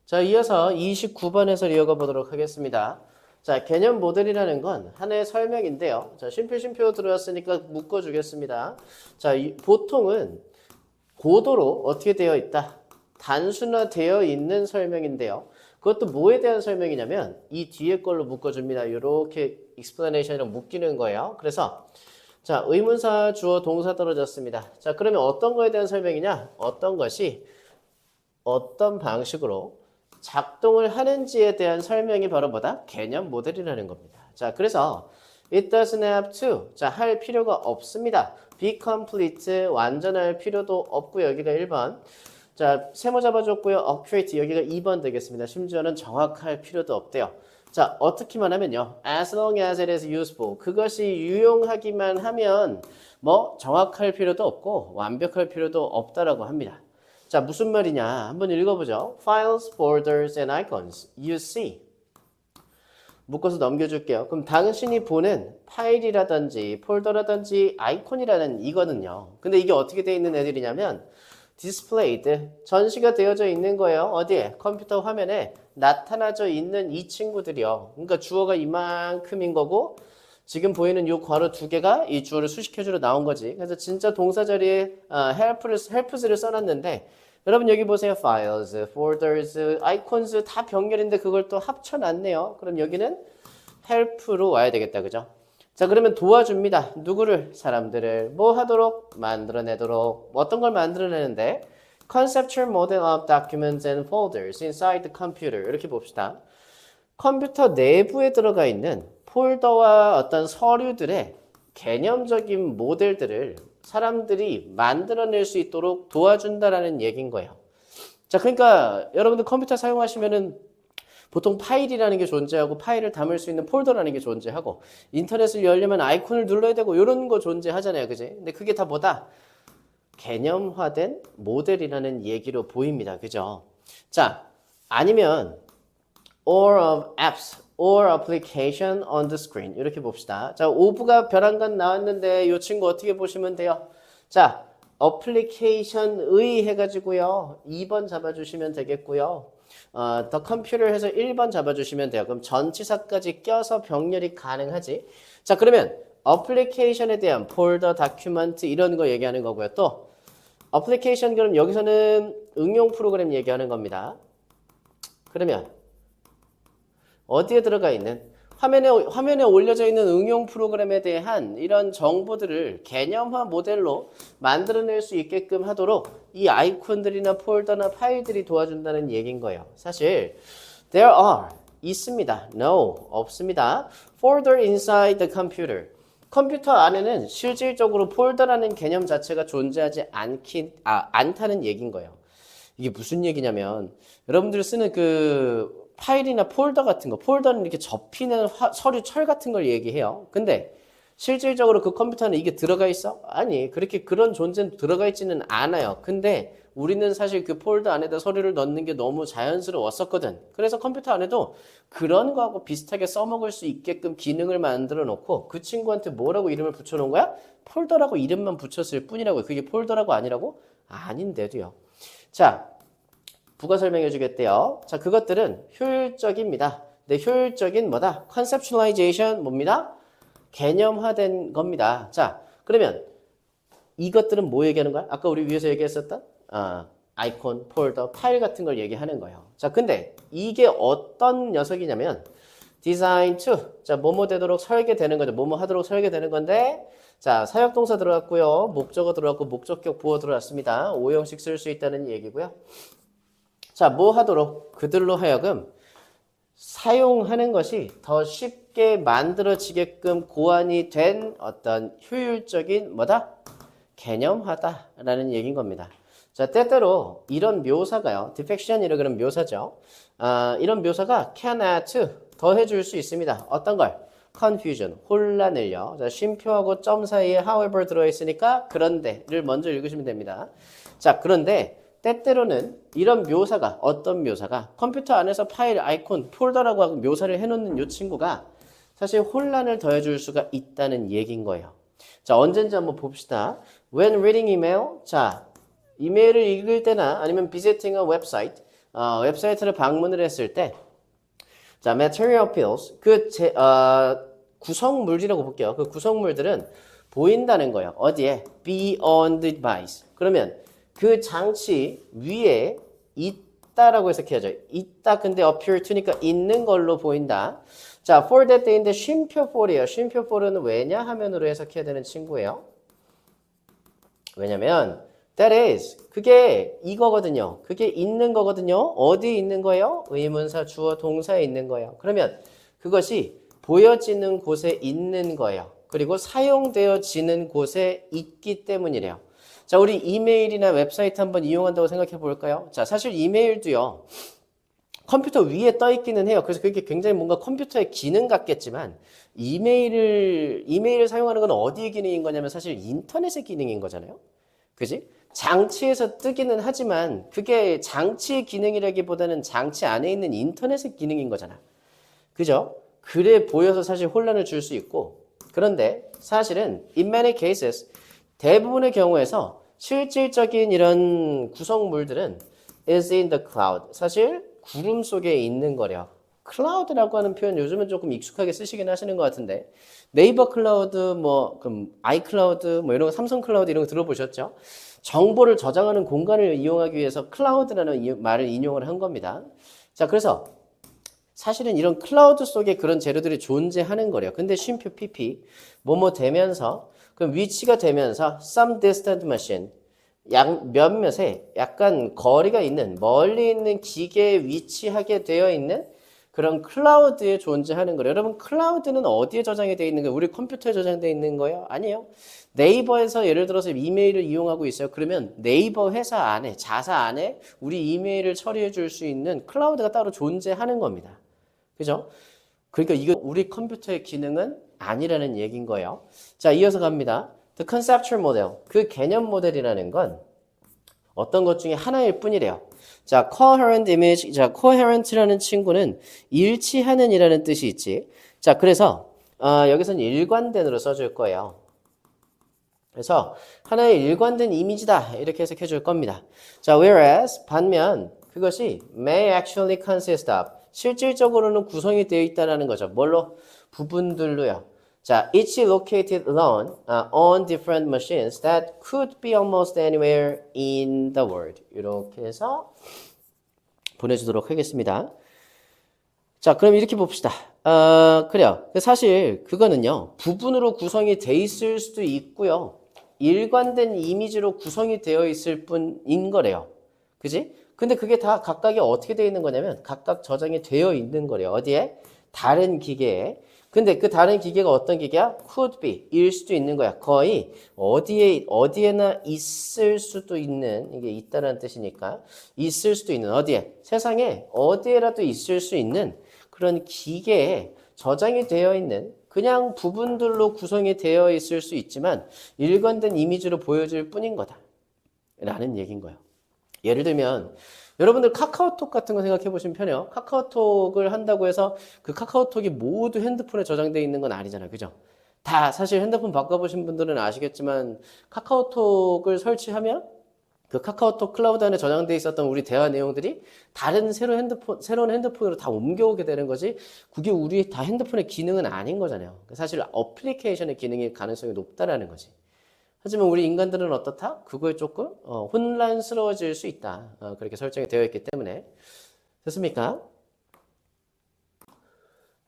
자, 이어서 29번 해설 이어가 보도록 하겠습니다. 자, 개념 모델이라는 건 하나의 설명인데요. 자, 쉼표 들어왔으니까 묶어주겠습니다. 자, 보통은 고도로 어떻게 되어 있다? 단순화되어 있는 설명인데요. 그것도 뭐에 대한 설명이냐면 이 뒤에 걸로 묶어줍니다. 이렇게 explanation이랑 묶이는 거예요. 그래서 자, 의문사, 주어, 동사 떨어졌습니다. 자, 그러면 어떤 거에 대한 설명이냐? 어떤 것이 어떤 방식으로 작동을 하는지에 대한 설명이 바로 뭐다? 개념 모델이라는 겁니다. 자, 그래서 it doesn't have to. 자, 할 필요가 없습니다. be complete. 완전할 필요도 없고 여기가 1번. 자, 세모 잡아줬고요. accurate. 여기가 2번 되겠습니다. 심지어는 정확할 필요도 없대요. 자, 어떻게만 하면요. as long as it is useful. 그것이 유용하기만 하면 뭐 정확할 필요도 없고 완벽할 필요도 없다라고 합니다. 자, 무슨 말이냐? 한번 읽어보죠. Files, folders, and icons. You see. 묶어서 넘겨줄게요. 그럼 당신이 보는 파일이라든지 폴더라든지 아이콘이라는 이거는요. 근데 이게 어떻게 되어 있는 애들이냐면 displayed, 전시가 되어져 있는 거예요. 어디에? 컴퓨터 화면에 나타나져 있는 이 친구들이요. 그러니까 주어가 이만큼인 거고 지금 보이는 이 괄호 두 개가 이 주어를 수식해주러 나온 거지. 그래서 진짜 동사 자리에 helps를 써놨는데 여러분 여기 보세요. files, folders, icons 다 병렬인데 그걸 또 합쳐놨네요. 그럼 여기는 help로 와야 되겠다. 그죠? 자, 그러면 도와줍니다. 누구를? 사람들을 뭐 하도록? 만들어내도록. 어떤 걸 만들어내는데? Conceptual model of documents and folders inside the computer. 이렇게 봅시다. 컴퓨터 내부에 들어가 있는 폴더와 어떤 서류들의 개념적인 모델들을 사람들이 만들어낼 수 있도록 도와준다라는 얘기인 거예요. 자, 그러니까 여러분들 컴퓨터 사용하시면은 보통 파일이라는 게 존재하고 파일을 담을 수 있는 폴더라는 게 존재하고 인터넷을 열려면 아이콘을 눌러야 되고 이런 거 존재하잖아요. 그지? 근데 그게 다 뭐다? 개념화된 모델이라는 얘기로 보입니다. 그죠? 자, 아니면 or of apps or application on the screen. 이렇게 봅시다. 자, of가 벼랑간 나왔는데 이 친구 어떻게 보시면 돼요? 자, application의 해가지고요. 2번 잡아주시면 되겠고요. the computer 해서 1번 잡아주시면 돼요. 그럼 전치사까지 껴서 병렬이 가능하지. 자, 그러면 application에 대한 폴더, 다큐멘트 이런 거 얘기하는 거고요. 또 application 그럼 여기서는 응용 프로그램 얘기하는 겁니다. 그러면 어디에 들어가 있는 화면에 올려져 있는 응용 프로그램에 대한 이런 정보들을 개념화 모델로 만들어낼 수 있게끔 하도록 이 아이콘들이나 폴더나 파일들이 도와준다는 얘기인 거예요. 사실 there are 있습니다. No 없습니다. folder inside the computer. 컴퓨터 안에는 실질적으로 폴더라는 개념 자체가 존재하지 않다는 얘기인 거예요. 이게 무슨 얘기냐면 여러분들이 쓰는 그 파일이나 폴더 같은 거, 폴더는 이렇게 접히는 서류 철 같은 걸 얘기해요. 근데 실질적으로 그 컴퓨터는 이게 들어가 있어? 아니, 그렇게 그런 존재는 들어가 있지는 않아요. 근데 우리는 사실 그 폴더 안에다 서류를 넣는 게 너무 자연스러웠었거든. 그래서 컴퓨터 안에도 그런 거하고 비슷하게 써먹을 수 있게끔 기능을 만들어 놓고 그 친구한테 뭐라고 이름을 붙여 놓은 거야? 폴더라고 이름만 붙였을 뿐이라고. 그게 폴더라고 아니라고? 아닌데도요. 자, 부가 설명해 주겠대요. 자, 그것들은 효율적입니다. 네, 효율적인 뭐다? conceptualization 뭡니다? 개념화된 겁니다. 자, 그러면 이것들은 뭐 얘기하는 거야? 아까 우리 위에서 얘기했었던 아이콘, 폴더, 파일 같은 걸 얘기하는 거예요. 자, 근데 이게 어떤 녀석이냐면 design to 자, 뭐뭐 되도록 설계되는 거죠. 뭐뭐 하도록 설계되는 건데 자, 사역동사 들어갔고요. 목적어 들어갔고 목적격 보어 들어갔습니다. 5형식 쓸 수 있다는 얘기고요. 자, 뭐 하도록 그들로 하여금 사용하는 것이 더 쉽게 만들어지게끔 고안이 된 어떤 효율적인 뭐다? 개념화다라는 얘기인 겁니다. 자, 때때로 이런 묘사가요. defection이라 그런 묘사죠. 이런 묘사가 can add to 더해줄 수 있습니다. 어떤 걸? confusion, 혼란을요. 자, 쉼표하고 점 사이에 however 들어있으니까 그런데를 먼저 읽으시면 됩니다. 자, 그런데 때때로는 이런 묘사가 어떤 묘사가 컴퓨터 안에서 파일, 아이콘, 폴더라고 하고 묘사를 해놓는 이 친구가 사실 혼란을 더해줄 수가 있다는 얘기인 거예요. 자, 언젠지 한번 봅시다. When reading email, 자, 이메일을 읽을 때나 아니면 visiting a website, 웹사이트를 방문을 했을 때, 자, material appeals, 구성물이라고 볼게요. 그 구성물들은 보인다는 거예요. 어디에? beyond the device. 그러면 그 장치 위에 있다라고 해석해야죠. 있다, 근데 appear to니까 있는 걸로 보인다. 자, for that day인데 쉼표 for이에요. 쉼표 for는 왜냐 하면으로 해석해야 되는 친구예요. 왜냐면 that is, 그게 이거거든요. 그게 있는 거거든요. 어디에 있는 거예요? 의문사, 주어, 동사에 있는 거예요. 그러면 그것이 보여지는 곳에 있는 거예요. 그리고 사용되어지는 곳에 있기 때문이래요. 자, 우리 이메일이나 웹사이트 한번 이용한다고 생각해 볼까요? 자, 사실 이메일도요. 컴퓨터 위에 떠 있기는 해요. 그래서 그게 굉장히 뭔가 컴퓨터의 기능 같겠지만 이메일을 사용하는 건 어디의 기능인 거냐면 사실 인터넷의 기능인 거잖아요. 그지? 장치에서 뜨기는 하지만 그게 장치의 기능이라기보다는 장치 안에 있는 인터넷의 기능인 거잖아. 그죠? 그래 보여서 사실 혼란을 줄 수 있고, 그런데 사실은 in many cases 대부분의 경우에서 실질적인 이런 구성물들은 is in the cloud. 사실 구름 속에 있는 거래요. 클라우드라고 하는 표현 요즘은 조금 익숙하게 쓰시긴 하시는 것 같은데, 네이버 클라우드, 그럼 아이클라우드, 이런 거, 삼성 클라우드 이런 거 들어보셨죠? 정보를 저장하는 공간을 이용하기 위해서 클라우드라는 말을 인용을 한 겁니다. 자, 그래서 사실은 이런 클라우드 속에 그런 재료들이 존재하는 거래요. 근데 쉼표 PP, 되면서, 그럼 위치가 되면서 some distant machine, 몇몇에 약간 거리가 있는, 멀리 있는 기계에 위치하게 되어 있는 그런 클라우드에 존재하는 거예요. 여러분, 클라우드는 어디에 저장이 되어 있는 거예요? 우리 컴퓨터에 저장되어 있는 거예요? 아니에요. 네이버에서 예를 들어서 이메일을 이용하고 있어요. 그러면 네이버 회사 안에, 자사 안에 우리 이메일을 처리해 줄 수 있는 클라우드가 따로 존재하는 겁니다. 그죠? 그러니까 이거 우리 컴퓨터의 기능은 아니라는 얘기인 거예요. 자, 이어서 갑니다. The conceptual model. 그 개념 모델이라는 건 어떤 것 중에 하나일 뿐이래요. 자, coherent image. 자, coherent라는 친구는 일치하는 이라는 뜻이 있지. 자, 그래서 여기서는 일관된으로 써줄 거예요. 그래서 하나의 일관된 이미지다 이렇게 해석해 줄 겁니다. 자, whereas 반면 그것이 may actually consist of, 실질적으로는 구성이 되어 있다는 거죠. 뭘로? 부분들로요. 자, each located alone on different machines that could be almost anywhere in the world. 이렇게 해서 보내주도록 하겠습니다. 자, 그럼 이렇게 봅시다. 그래요. 사실 그거는요, 부분으로 구성이 돼 있을 수도 있고요, 일관된 이미지로 구성이 되어 있을 뿐인 거래요. 그지? 근데 그게 다 각각이 어떻게 되어 있는 거냐면 각각 저장이 되어 있는 거래요. 어디에? 다른 기계에. 근데 그 다른 기계가 어떤 기계야? could be, 일 수도 있는 거야. 거의 어디에나 있을 수도 있는, 이게 있다는 뜻이니까 있을 수도 있는, 어디에? 세상에 어디에라도 있을 수 있는 그런 기계에 저장이 되어 있는, 그냥 부분들로 구성이 되어 있을 수 있지만 일관된 이미지로 보여질 뿐인 거다 라는 얘기인 거예요. 예를 들면 여러분들 카카오톡 같은 거 생각해 보시면 편해요. 카카오톡을 한다고 해서 그 카카오톡이 모두 핸드폰에 저장되어 있는 건 아니잖아요. 그죠? 다 사실 핸드폰 바꿔보신 분들은 아시겠지만 카카오톡을 설치하면 그 카카오톡 클라우드 안에 저장되어 있었던 우리 대화 내용들이 다른 새로운 핸드폰으로 다 옮겨오게 되는 거지, 그게 우리 다 핸드폰의 기능은 아닌 거잖아요. 사실 어플리케이션의 기능일 가능성이 높다라는 거지. 하지만 우리 인간들은 어떻다? 그거에 조금 혼란스러워질 수 있다. 그렇게 설정이 되어 있기 때문에. 됐습니까?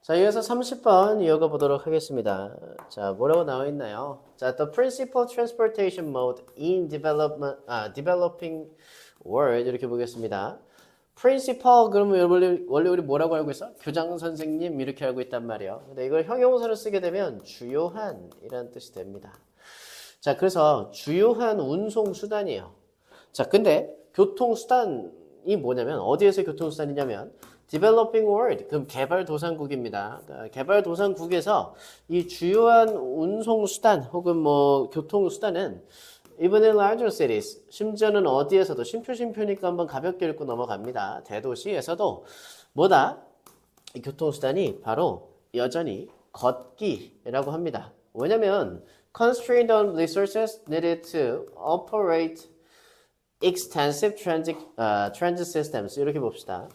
자, 이어서 30번 이어가 보도록 하겠습니다. 자, 뭐라고 나와 있나요? 자, the principal transportation mode in developing world, 이렇게 보겠습니다. principal, 그러면 원래 우리 뭐라고 알고 있어? 교장 선생님 이렇게 알고 있단 말이에요. 근데 이걸 형용사로 쓰게 되면 주요한 이라는 뜻이 됩니다. 자, 그래서 주요한 운송수단이에요. 자, 근데 교통수단이 뭐냐면, 어디에서 교통수단이냐면 developing world, 그럼 개발도상국입니다. 그러니까 개발도상국에서 이 주요한 운송수단 혹은 교통수단은 even in larger cities, 심지어는 어디에서도, 심표니까 한번 가볍게 읽고 넘어갑니다. 대도시에서도 뭐다? 이 교통수단이 바로 여전히 걷기라고 합니다. 왜냐면 constrained on resources needed to operate extensive transit systems 이렇게 봅시다.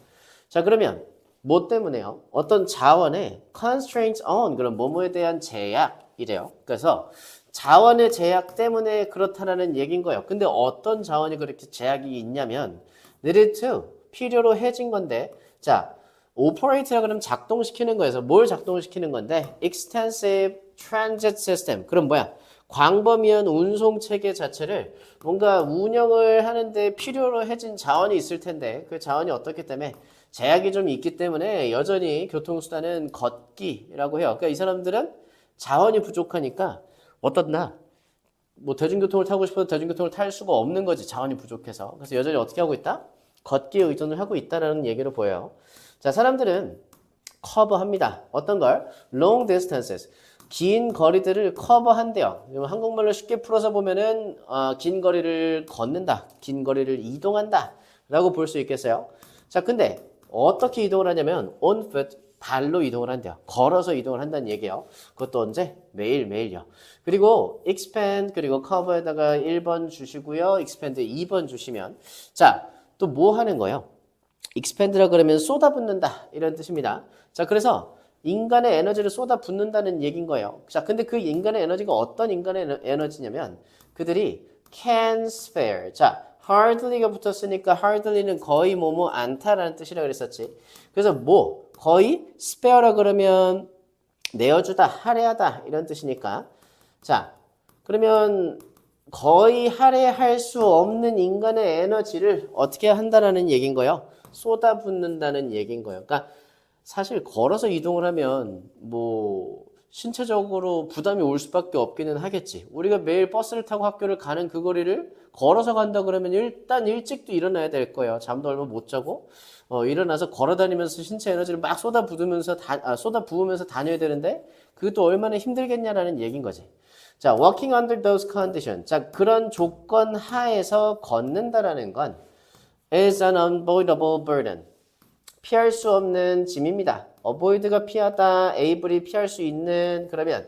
자, 그러면 뭐 때문에요? 어떤 자원의 constraints on 그런 뭐뭐에 대한 제약이래요. 그래서 자원의 제약 때문에 그렇다라는 얘기인 거예요. 근데 어떤 자원이 그렇게 제약이 있냐면 needed to 필요로 해진 건데 자, operate라 그러면 작동시키는 거에서 뭘 작동시키는 건데 extensive transit system 그럼 뭐야? 광범위한 운송 체계 자체를 뭔가 운영을 하는데 필요로 해진 자원이 있을 텐데 그 자원이 어떻기 때문에 제약이 좀 있기 때문에 여전히 교통수단은 걷기라고 해요. 그러니까 이 사람들은 자원이 부족하니까 어떻나 뭐 대중교통을 타고 싶어도 대중교통을 탈 수가 없는 거지 자원이 부족해서. 그래서 여전히 어떻게 하고 있다? 걷기에 의존을 하고 있다라는 얘기로 보여요. 자, 사람들은 커버합니다. 어떤 걸? long distances. 긴 거리들을 커버한대요. 한국말로 쉽게 풀어서 보면은 긴 거리를 걷는다. 긴 거리를 이동한다. 라고 볼 수 있겠어요. 자, 근데 어떻게 이동을 하냐면 on foot, 발로 이동을 한대요. 걸어서 이동을 한다는 얘기예요. 그것도 언제? 매일매일요. 그리고 expand 그리고 cover에다가 1번 주시고요. expand 2번 주시면 자, 또 뭐 하는 거예요? expand라 그러면 쏟아붓는다 이런 뜻입니다. 자, 그래서 인간의 에너지를 쏟아붓는다는 얘기인 거예요. 자, 근데 그 인간의 에너지가 어떤 인간의 에너지냐면 그들이 can spare. 자, hardly가 붙었으니까 hardly는 거의 뭐뭐 않다라는 뜻이라 그랬었지. 그래서 뭐 거의 spare라 그러면 내어주다, 할애하다 이런 뜻이니까 자, 그러면 거의 할애할 수 없는 인간의 에너지를 어떻게 한다라는 얘기인 거예요. 쏟아붓는다는 얘기인 거예요. 그러니까 사실 걸어서 이동을 하면 뭐 신체적으로 부담이 올 수밖에 없기는 하겠지. 우리가 매일 버스를 타고 학교를 가는 그 거리를 걸어서 간다 그러면 일단 일찍도 일어나야 될 거예요. 잠도 얼마 못 자고 일어나서 걸어 다니면서 신체 에너지를 막 쏟아부으면서 다녀야 되는데 그것도 얼마나 힘들겠냐라는 얘기인 거지. 자, walking under those conditions. 자, 그런 조건 하에서 걷는다라는 건 is an unavoidable burden. 피할 수 없는 짐입니다. avoid가 피하다, able이 피할 수 있는 그러면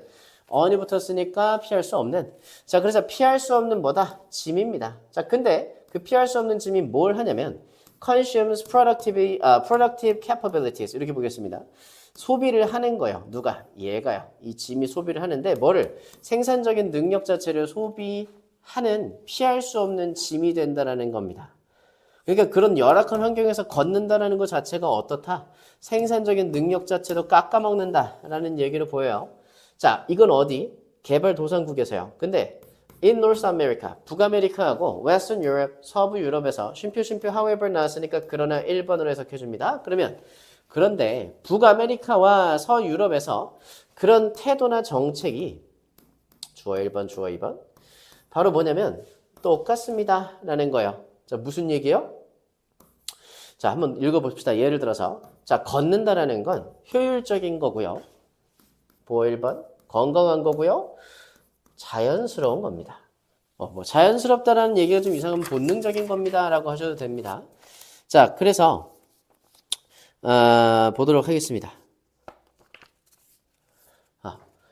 on이 붙었으니까 피할 수 없는. 자, 그래서 피할 수 없는 뭐다? 짐입니다. 자, 근데 그 피할 수 없는 짐이 뭘 하냐면 consumes productive capabilities 이렇게 보겠습니다. 소비를 하는 거예요. 누가? 얘가요. 이 짐이 소비를 하는데 뭐를? 생산적인 능력 자체를 소비하는 피할 수 없는 짐이 된다는 겁니다. 그러니까 그런 열악한 환경에서 걷는다는 것 자체가 어떻다? 생산적인 능력 자체도 깎아먹는다라는 얘기를 보여요. 자, 이건 어디? 개발도상국에서요. 근데 in North America, 북아메리카하고 Western Europe, 서부 유럽에서 쉼표 however 나왔으니까 그러나 1번으로 해석해줍니다. 그러면 그런데 북아메리카와 서유럽에서 그런 태도나 정책이 주어 1번, 주어 2번 바로 뭐냐면 똑같습니다 라는 거예요. 자, 무슨 얘기예요? 자, 한번 읽어봅시다. 예를 들어서 자, 걷는다라는 건 효율적인 거고요. 보어 1번 건강한 거고요. 자연스러운 겁니다. 뭐 자연스럽다라는 얘기가 좀 이상하면 본능적인 겁니다 라고 하셔도 됩니다. 자, 그래서 보도록 하겠습니다.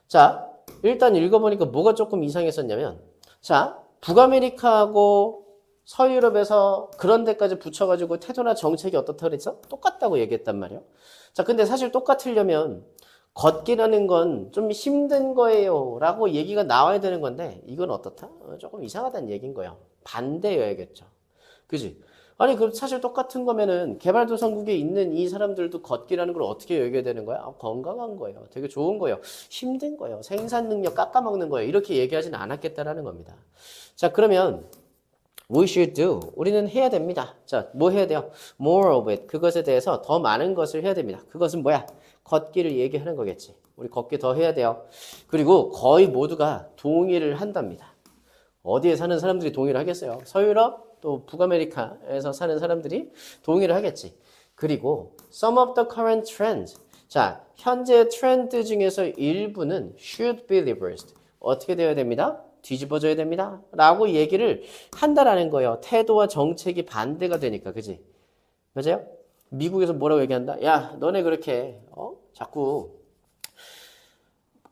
자, 일단 읽어보니까 뭐가 조금 이상했었냐면 자, 북아메리카하고 서유럽에서 그런 데까지 붙여가지고 태도나 정책이 어떻다 그랬어? 똑같다고 얘기했단 말이에요. 자, 근데 사실 똑같으려면 걷기라는 건 좀 힘든 거예요 라고 얘기가 나와야 되는 건데 이건 어떻다? 조금 이상하다는 얘기인 거예요. 반대여야겠죠. 그지? 아니, 그럼 사실 똑같은 거면은 개발도상국에 있는 이 사람들도 걷기라는 걸 어떻게 여겨야 되는 거야? 건강한 거예요. 되게 좋은 거예요. 힘든 거예요. 생산 능력 깎아먹는 거예요. 이렇게 얘기하지는 않았겠다라는 겁니다. 자, 그러면 we should do. 우리는 해야 됩니다. 자, 뭐 해야 돼요? more of it. 그것에 대해서 더 많은 것을 해야 됩니다. 그것은 뭐야? 걷기를 얘기하는 거겠지. 우리 걷기 더 해야 돼요. 그리고 거의 모두가 동의를 한답니다. 어디에 사는 사람들이 동의를 하겠어요? 서유럽, 또 북아메리카에서 사는 사람들이 동의를 하겠지. 그리고 some of the current trends. 자, 현재 트렌드 중에서 일부는 should be reversed. 어떻게 되어야 됩니다? 뒤집어져야 됩니다. 라고 얘기를 한다라는 거예요. 태도와 정책이 반대가 되니까. 그지? 맞아요? 미국에서 뭐라고 얘기한다? 야, 너네 그렇게 자꾸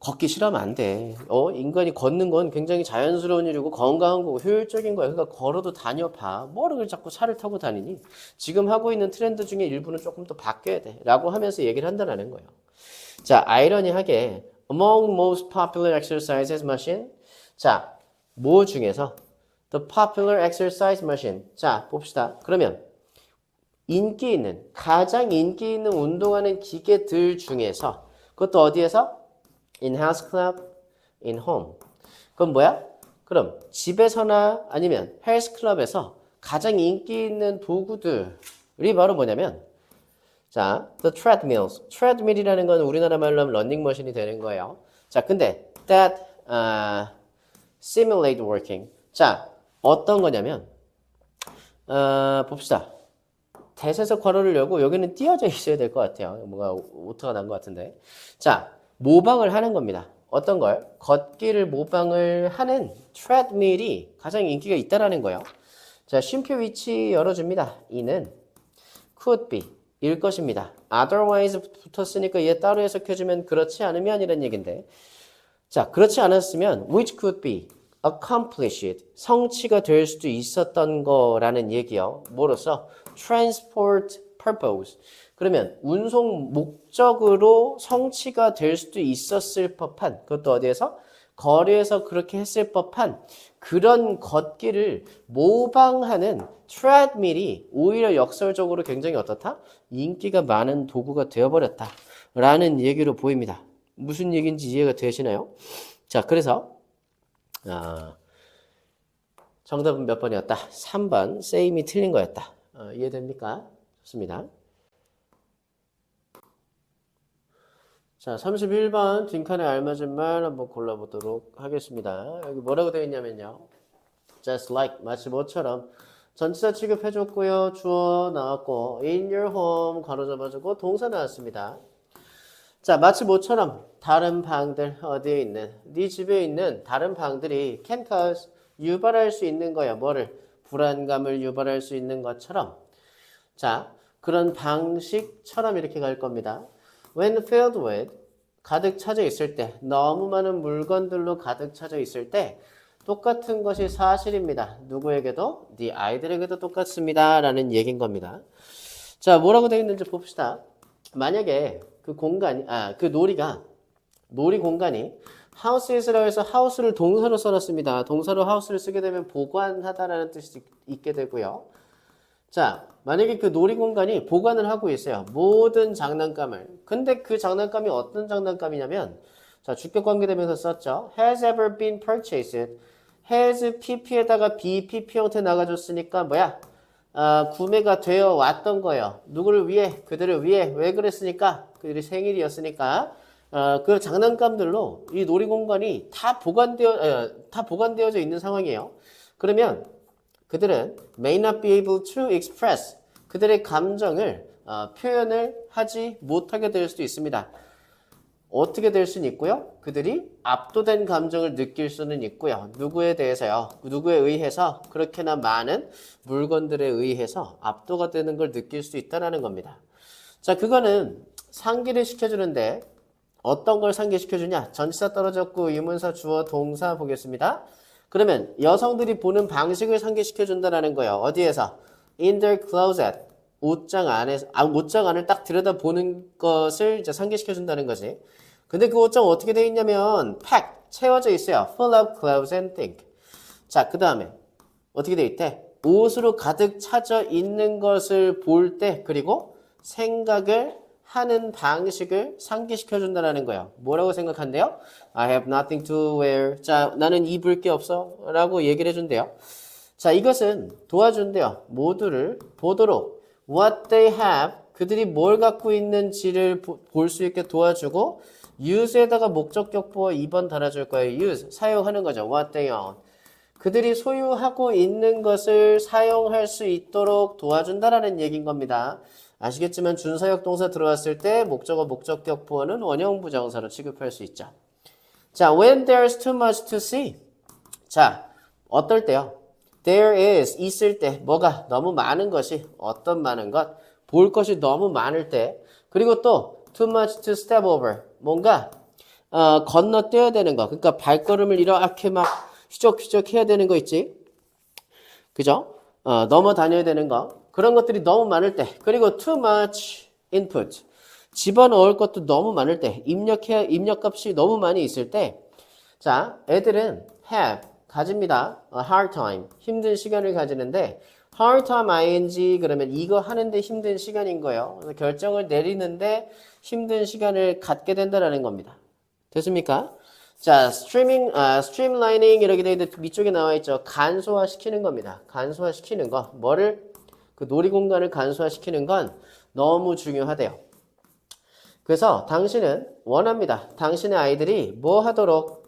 걷기 싫어하면 안 돼. 인간이 걷는 건 굉장히 자연스러운 일이고 건강한 거고 효율적인 거야. 그러니까 걸어도 다녀봐. 뭐를 자꾸 차를 타고 다니니? 지금 하고 있는 트렌드 중에 일부는 조금 더 바뀌어야 돼. 라고 하면서 얘기를 한다는 거예요. 자, 아이러니하게 among most popular exercises machine. 자, 뭐 중에서 the popular exercise machine. 자, 봅시다. 그러면 인기 있는, 가장 인기 있는 운동하는 기계들 중에서 그것도 어디에서? In house club, in home. 그건 뭐야? 그럼 집에서나 아니면 헬스 클럽에서 가장 인기 있는 도구들이 바로 뭐냐면 자, the treadmills. treadmill이라는 건 우리나라 말로 하면 러닝머신이 되는 거예요. 자, 근데 that simulate working. 자, 어떤 거냐면 봅시다. 대세서 괄호를 열고 여기는 띄어져 있어야 될 것 같아요. 뭔가 오타가 난 것 같은데. 자, 모방을 하는 겁니다. 어떤 걸? 걷기를 모방을 하는 트레드밀이 가장 인기가 있다라는 거예요. 자, 쉼표 위치 열어줍니다. 이는 could be 일 것입니다. otherwise 붙었으니까 얘 따로 해석해주면 그렇지 않으면 이런 얘기인데. 자, 그렇지 않았으면 which could be accomplished 성취가 될 수도 있었던 거라는 얘기요. 뭐로써? transport purpose. 그러면 운송 목적으로 성취가 될 수도 있었을 법한 그것도 어디에서? 거리에서 그렇게 했을 법한 그런 걷기를 모방하는 트레드밀이 오히려 역설적으로 굉장히 어떻다? 인기가 많은 도구가 되어버렸다 라는 얘기로 보입니다. 무슨 얘기인지 이해가 되시나요? 자, 그래서 정답은 몇 번이었다? 3번 same이 틀린 거였다. 이해됩니까? 좋습니다. 자, 31번 빈칸에 알맞은 말 한번 골라보도록 하겠습니다. 여기 뭐라고 되어 있냐면요. Just like 마치 뭐처럼 전치사 취급해줬고요. 주어 나왔고 in your home 가로 잡아주고 동사 나왔습니다. 자, 마치 뭐처럼 다른 방들 어디에 있는 네 집에 있는 다른 방들이 can cause 유발할 수 있는 거야. 뭐를? 불안감을 유발할 수 있는 것처럼. 자, 그런 방식처럼 이렇게 갈 겁니다. When filled with 가득 차져 있을 때 너무 많은 물건들로 가득 차져 있을 때 똑같은 것이 사실입니다. 누구에게도? 네 아이들에게도 똑같습니다. 라는 얘기인 겁니다. 자, 뭐라고 되어 있는지 봅시다. 만약에 그 공간이 그 놀이 공간이 houseis라고 해서 house를 동사로 써놨습니다. 동사로 house를 쓰게 되면 보관하다라는 뜻이 있게 되고요. 자, 만약에 그 놀이공간이 보관을 하고 있어요. 모든 장난감을. 근데 그 장난감이 어떤 장난감이냐면 자, 주격 관계대명사 썼죠. has ever been purchased. has pp에다가 be pp 형태 나가줬으니까 뭐야? 구매가 되어 왔던 거예요. 누구를 위해? 그들을 위해. 왜 그랬으니까? 그들이 생일이었으니까. 그 장난감들로 이 놀이공간이 다 보관되어져 있는 상황이에요. 그러면 그들은 may not be able to express 그들의 감정을 표현을 하지 못하게 될 수도 있습니다. 어떻게 될 수는 있고요. 그들이 압도된 감정을 느낄 수는 있고요. 누구에 대해서요. 누구에 의해서 그렇게나 많은 물건들에 의해서 압도가 되는 걸 느낄 수 있다는 겁니다. 자, 그거는 상기를 시켜주는데 어떤 걸 상기시켜주냐? 전치사 떨어졌고 의문사 주어 동사 보겠습니다. 그러면 여성들이 보는 방식을 상기시켜준다는 거예요. 어디에서? In their closet. 옷장 안을 딱 들여다보는 것을 이제 상기시켜준다는 거지. 근데 그 옷장 어떻게 되어 있냐면 packed, 채워져 있어요. Full of clothes and things. 자, 그 다음에 어떻게 되어 있대? 옷으로 가득 차져 있는 것을 볼 때 그리고 생각을 하는 방식을 상기시켜준다는 거예요. 뭐라고 생각한대요? I have nothing to wear. 자, 나는 입을 게 없어. 라고 얘기를 해준대요. 자, 이것은 도와준대요. 모두를 보도록 what they have, 그들이 뭘 갖고 있는지를 볼 수 있게 도와주고 use에다가 목적격보어 2번 달아줄 거예요. use, 사용하는 거죠. what they own. 그들이 소유하고 있는 것을 사용할 수 있도록 도와준다라는 얘기인 겁니다. 아시겠지만 준사역 동사 들어왔을 때 목적어 목적격보어는 원형 부정사로 취급할 수 있죠. 자, when there's too much to see. 자, 어떨 때요? There is 있을 때 뭐가 너무 많은 것이 어떤 많은 것 볼 것이 너무 많을 때 그리고 또 too much to step over 뭔가 건너뛰어야 되는 거. 그러니까 발걸음을 이렇게 막 휘적휘적 해야 되는 거 있지? 그죠? 넘어다녀야 되는 거. 그런 것들이 너무 많을 때. 그리고 too much input. 집어넣을 것도 너무 많을 때. 입력값이 너무 많이 있을 때. 자, 애들은 have, 가집니다. A hard time. 힘든 시간을 가지는데 hard time ing 그러면 이거 하는데 힘든 시간인 거예요. 그래서 결정을 내리는데 힘든 시간을 갖게 된다라는 겁니다. 됐습니까? 자, streamlining 이렇게 되어 있는데 밑쪽에 나와 있죠. 간소화시키는 겁니다. 간소화시키는 거. 뭐를? 그 놀이공간을 간소화시키는 건 너무 중요하대요. 그래서 당신은 원합니다. 당신의 아이들이 뭐 하도록?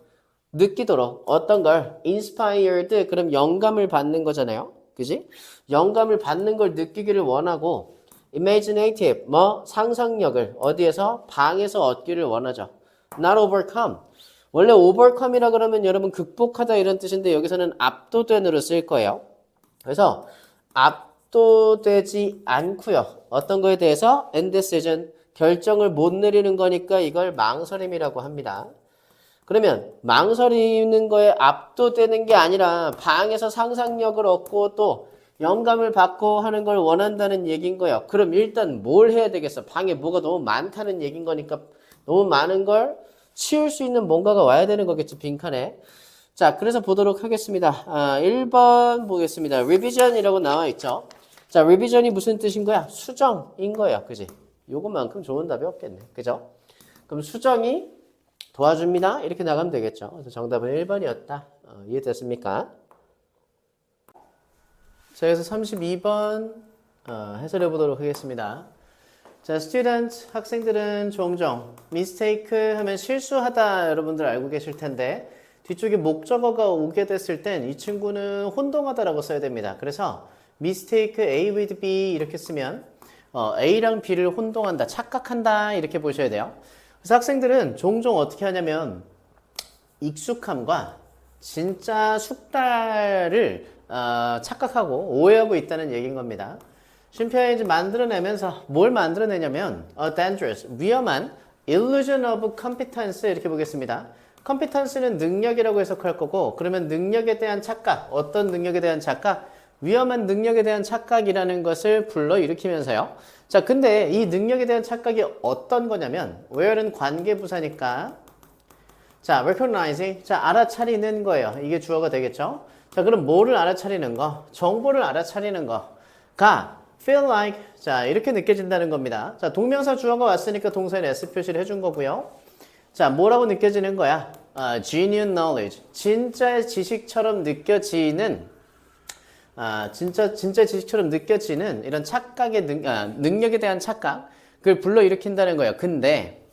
느끼도록 어떤 걸? inspired 그럼 영감을 받는 거잖아요. 그지? 영감을 받는 걸 느끼기를 원하고 imaginative 뭐 상상력을 어디에서? 방에서 얻기를 원하죠. not overcome. 원래 overcome이라 그러면 여러분 극복하다 이런 뜻인데 여기서는 압도된으로 쓸 거예요. 그래서 압도되지 않고요. 어떤 거에 대해서 indecision 결정을 못 내리는 거니까 이걸 망설임이라고 합니다. 그러면 망설이는 거에 압도되는 게 아니라 방에서 상상력을 얻고 또 영감을 받고 하는 걸 원한다는 얘기인 거예요. 그럼 일단 뭘 해야 되겠어? 방에 뭐가 너무 많다는 얘기인 거니까 너무 많은 걸 치울 수 있는 뭔가가 와야 되는 거겠지, 빈칸에. 자, 그래서 보도록 하겠습니다. 1번 보겠습니다. revision이라고 나와 있죠. 자, revision이 무슨 뜻인 거야? 수정인 거예요. 그지? 요것만큼 좋은 답이 없겠네. 그죠? 그럼 수정이 도와줍니다. 이렇게 나가면 되겠죠. 그래서 정답은 1번이었다. 이해됐습니까? 자, 그래서 32번 해설해 보도록 하겠습니다. 자, student, 학생들은 종종 mistake 하면 실수하다 여러분들 알고 계실 텐데 뒤쪽에 목적어가 오게 됐을 땐 이 친구는 혼동하다라고 써야 됩니다. 그래서 mistake A with B 이렇게 쓰면 A랑 B를 혼동한다, 착각한다 이렇게 보셔야 돼요. 그래서 학생들은 종종 어떻게 하냐면 익숙함과 진짜 숙달을 착각하고 오해하고 있다는 얘기인 겁니다. 쉼표현이 만들어내면서 뭘 만들어내냐면 dangerous, 위험한 illusion of competence 이렇게 보겠습니다. competence는 능력이라고 해석할 거고 그러면 능력에 대한 착각, 어떤 능력에 대한 착각? 위험한 능력에 대한 착각이라는 것을 불러일으키면서요. 자, 근데 이 능력에 대한 착각이 어떤 거냐면 where는 관계부사니까 자, recognizing, 자, 알아차리는 거예요. 이게 주어가 되겠죠. 자, 그럼 뭐를 알아차리는 거? 정보를 알아차리는 거가 feel like, 자, 이렇게 느껴진다는 겁니다. 자, 동명사 주어가 왔으니까 동사에 s 표시를 해준 거고요. 자, 뭐라고 느껴지는 거야? genuine knowledge, 진짜의 지식처럼 느껴지는 진짜 지식처럼 느껴지는 이런 착각의 능력에 대한 착각, 그걸 불러일으킨다는 거예요. 근데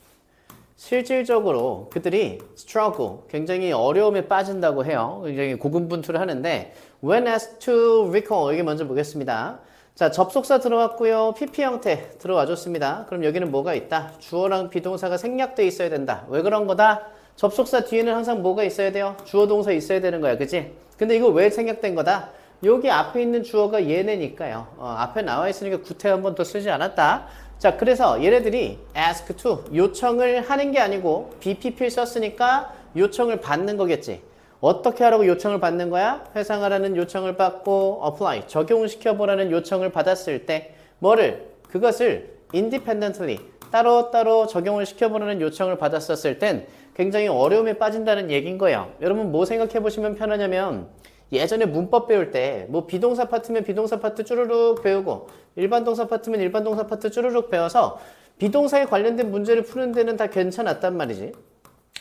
실질적으로 그들이 struggle, 굉장히 어려움에 빠진다고 해요. 굉장히 고군분투를 하는데 when asked to recall, 이게 먼저 보겠습니다. 자, 접속사 들어왔고요. PP 형태 들어와 줬습니다. 그럼 여기는 뭐가 있다? 주어랑 비동사가 생략돼 있어야 된다. 왜 그런 거다? 접속사 뒤에는 항상 뭐가 있어야 돼요? 주어 동사 있어야 되는 거야. 그치? 근데 이거 왜 생략된 거다? 여기 앞에 있는 주어가 얘네니까요. 앞에 나와 있으니까 구태 한 번 더 쓰지 않았다. 자, 그래서 얘네들이 ask to, 요청을 하는 게 아니고 BPP를 썼으니까 요청을 받는 거겠지. 어떻게 하라고 요청을 받는 거야? 회상하라는 요청을 받고 apply, 적용을 시켜보라는 요청을 받았을 때 뭐를? 그것을 independently, 따로따로 적용을 시켜보라는 요청을 받았었을 땐 굉장히 어려움에 빠진다는 얘기인 거예요. 여러분 뭐 생각해 보시면 편하냐면 예전에 문법 배울 때 뭐 비동사 파트면 비동사 파트 쭈루룩 배우고 일반 동사 파트면 일반 동사 파트 쭈루룩 배워서 비동사에 관련된 문제를 푸는 데는 다 괜찮았단 말이지.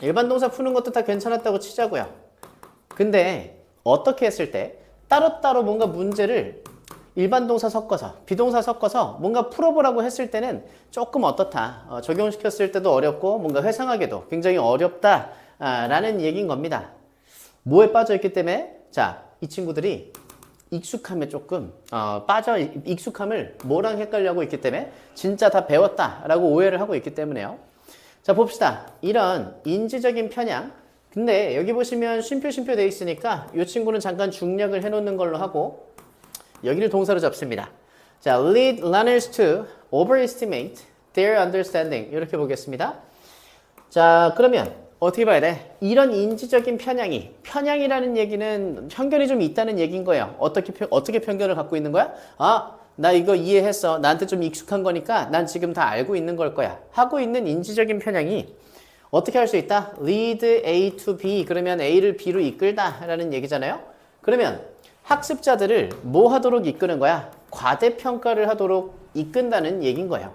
일반 동사 푸는 것도 다 괜찮았다고 치자고요. 근데 어떻게 했을 때 따로따로 뭔가 문제를 일반 동사 섞어서 비동사 섞어서 뭔가 풀어보라고 했을 때는 조금 어떻다. 적용시켰을 때도 어렵고 뭔가 회상하기도 굉장히 어렵다 라는 얘기인 겁니다. 뭐에 빠져있기 때문에 자, 이 친구들이 익숙함에 조금 익숙함을 뭐랑 헷갈려 하고 있기 때문에 진짜 다 배웠다라고 오해를 하고 있기 때문에요. 자, 봅시다. 이런 인지적인 편향. 근데 여기 보시면 쉼표 돼 있으니까 이 친구는 잠깐 중략을 해놓는 걸로 하고 여기를 동사로 잡습니다. 자, lead learners to overestimate their understanding 이렇게 보겠습니다. 자, 그러면 어떻게 봐야 돼? 이런 인지적인 편향이라는 얘기는 편견이 좀 있다는 얘기인 거예요. 어떻게 편견을 갖고 있는 거야? 아, 나 이거 이해했어. 나한테 좀 익숙한 거니까 난 지금 다 알고 있는 걸 거야. 하고 있는 인지적인 편향이 어떻게 할 수 있다? lead A to B. 그러면 A를 B로 이끌다 라는 얘기잖아요. 그러면 학습자들을 뭐 하도록 이끄는 거야? 과대평가를 하도록 이끈다는 얘기인 거예요.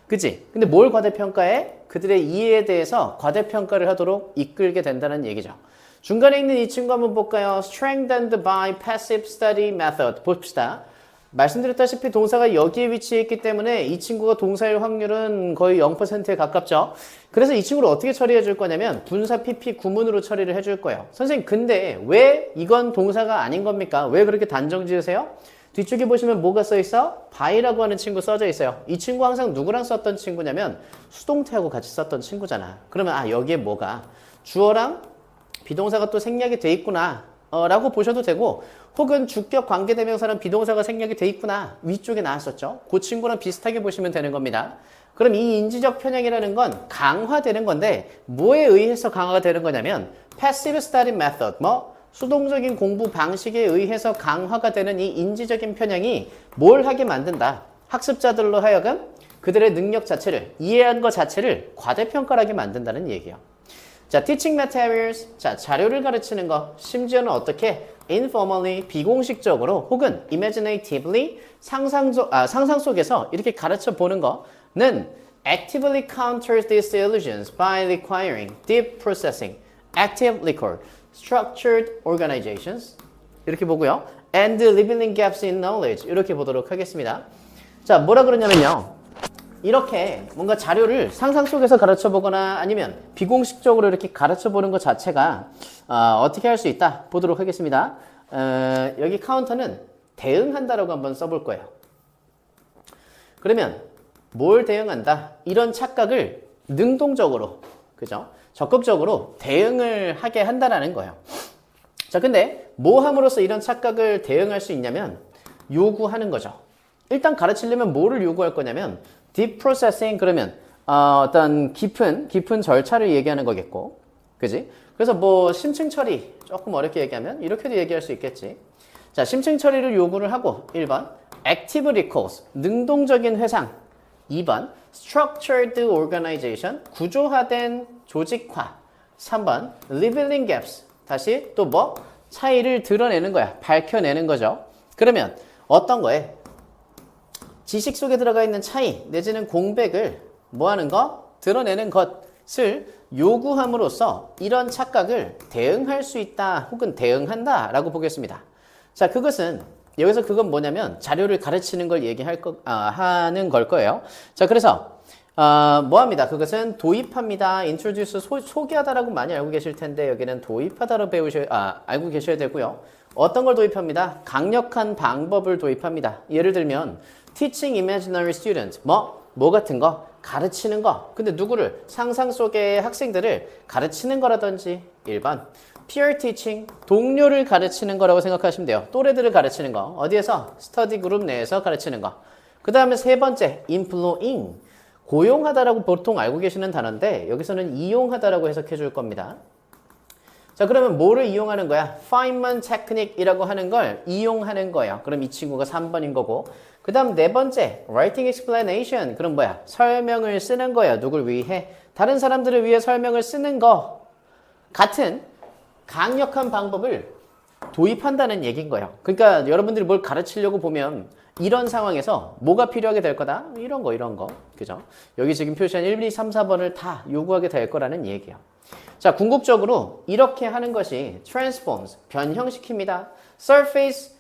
그치? 근데 뭘 과대평가해? 그들의 이해에 대해서 과대평가를 하도록 이끌게 된다는 얘기죠. 중간에 있는 이 친구 한번 볼까요? Strengthened by passive study method. 봅시다. 말씀드렸다시피 동사가 여기에 위치해 있기 때문에 이 친구가 동사일 확률은 거의 0%에 가깝죠. 그래서 이 친구를 어떻게 처리해 줄 거냐면 분사 PP 구문으로 처리를 해 줄 거예요. 선생님 근데 왜 이건 동사가 아닌 겁니까? 왜 그렇게 단정 지으세요? 뒤쪽에 보시면 뭐가 써 있어? by라고 하는 친구 써져 있어요. 이 친구 항상 누구랑 썼던 친구냐면 수동태하고 같이 썼던 친구잖아. 그러면 여기에 뭐가 주어랑 비동사가 또 생략이 돼 있구나 라고 보셔도 되고, 혹은 주격 관계대명사랑 비동사가 생략이 돼 있구나 위쪽에 나왔었죠. 그 친구랑 비슷하게 보시면 되는 겁니다. 그럼 이 인지적 편향이라는 건 강화되는 건데 뭐에 의해서 강화가 되는 거냐면 passive study method, 수동적인 공부 방식에 의해서 강화가 되는 이 인지적인 편향이 뭘 하게 만든다? 학습자들로 하여금 그들의 능력 자체를, 이해한 것 자체를 과대평가하게 만든다는 얘기예요. 자, teaching materials. 자, 자료를 가르치는 거. 심지어는 어떻게? informally, 비공식적으로 혹은 imaginatively, 상상 속에서 이렇게 가르쳐 보는 거는 actively counters these illusions by requiring deep processing, active recall, structured organizations. 이렇게 보고요. and revealing gaps in knowledge. 이렇게 보도록 하겠습니다. 자, 뭐라 그러냐면요. 이렇게 뭔가 자료를 상상 속에서 가르쳐 보거나 아니면 비공식적으로 이렇게 가르쳐 보는 것 자체가 어떻게 할 수 있다 보도록 하겠습니다. 여기 카운터는 대응한다라고 한번 써볼 거예요. 그러면 뭘 대응한다? 이런 착각을 능동적으로, 그죠? 적극적으로 대응을 하게 한다라는 거예요. 자, 근데 뭐 함으로써 이런 착각을 대응할 수 있냐면 요구하는 거죠. 일단 가르치려면 뭐를 요구할 거냐면 deep processing, 그러면 어떤 깊은 절차를 얘기하는 거겠고, 그지? 그래서 뭐 심층 처리, 조금 어렵게 얘기하면 이렇게도 얘기할 수 있겠지. 자, 심층 처리를 요구를 하고 1번 active recalls, 능동적인 회상. 2번 structured organization, 구조화된 조직화. 3번 revealing gaps, 다시 또 뭐? 차이를 드러내는 거야. 밝혀내는 거죠. 그러면 어떤 거에? 지식 속에 들어가 있는 차이 내지는 공백을 뭐 하는 거? 드러내는 것을 요구함으로써 이런 착각을 대응할 수 있다 혹은 대응한다 라고 보겠습니다. 자, 그것은 여기서 그건 뭐냐면 자료를 가르치는 걸 하는 걸 거예요. 자, 그래서 뭐 합니다. 그것은 도입합니다. introduce, 소개하다라고 많이 알고 계실 텐데 여기는 도입하다로 알고 계셔야 되고요. 어떤 걸 도입합니다? 강력한 방법을 도입합니다. 예를 들면 teaching imaginary students, 뭐 같은 거? 가르치는 거. 근데 누구를? 상상 속의 학생들을 가르치는 거라든지. 1번 peer teaching, 동료를 가르치는 거라고 생각하시면 돼요. 또래들을 가르치는 거. 어디에서? 스터디 그룹 내에서 가르치는 거. 그 다음에 세 번째 employing, 고용하다라고 보통 알고 계시는 단어인데 여기서는 이용하다라고 해석해 줄 겁니다. 자, 그러면 뭐를 이용하는 거야? Feynman technique이라고 하는 걸 이용하는 거예요. 그럼 이 친구가 3번인 거고, 그 다음 네 번째 writing explanation, 그럼 뭐야? 설명을 쓰는 거예요. 누굴 위해? 다른 사람들을 위해 설명을 쓰는 거. 같은 강력한 방법을 도입한다는 얘기인 거예요. 그러니까 여러분들이 뭘 가르치려고 보면 이런 상황에서 뭐가 필요하게 될 거다? 이런 거. 그죠? 여기 지금 표시한 1, 2, 3, 4번을 다 요구하게 될 거라는 얘기예요. 자, 궁극적으로 이렇게 하는 것이 transforms, 변형시킵니다. surface,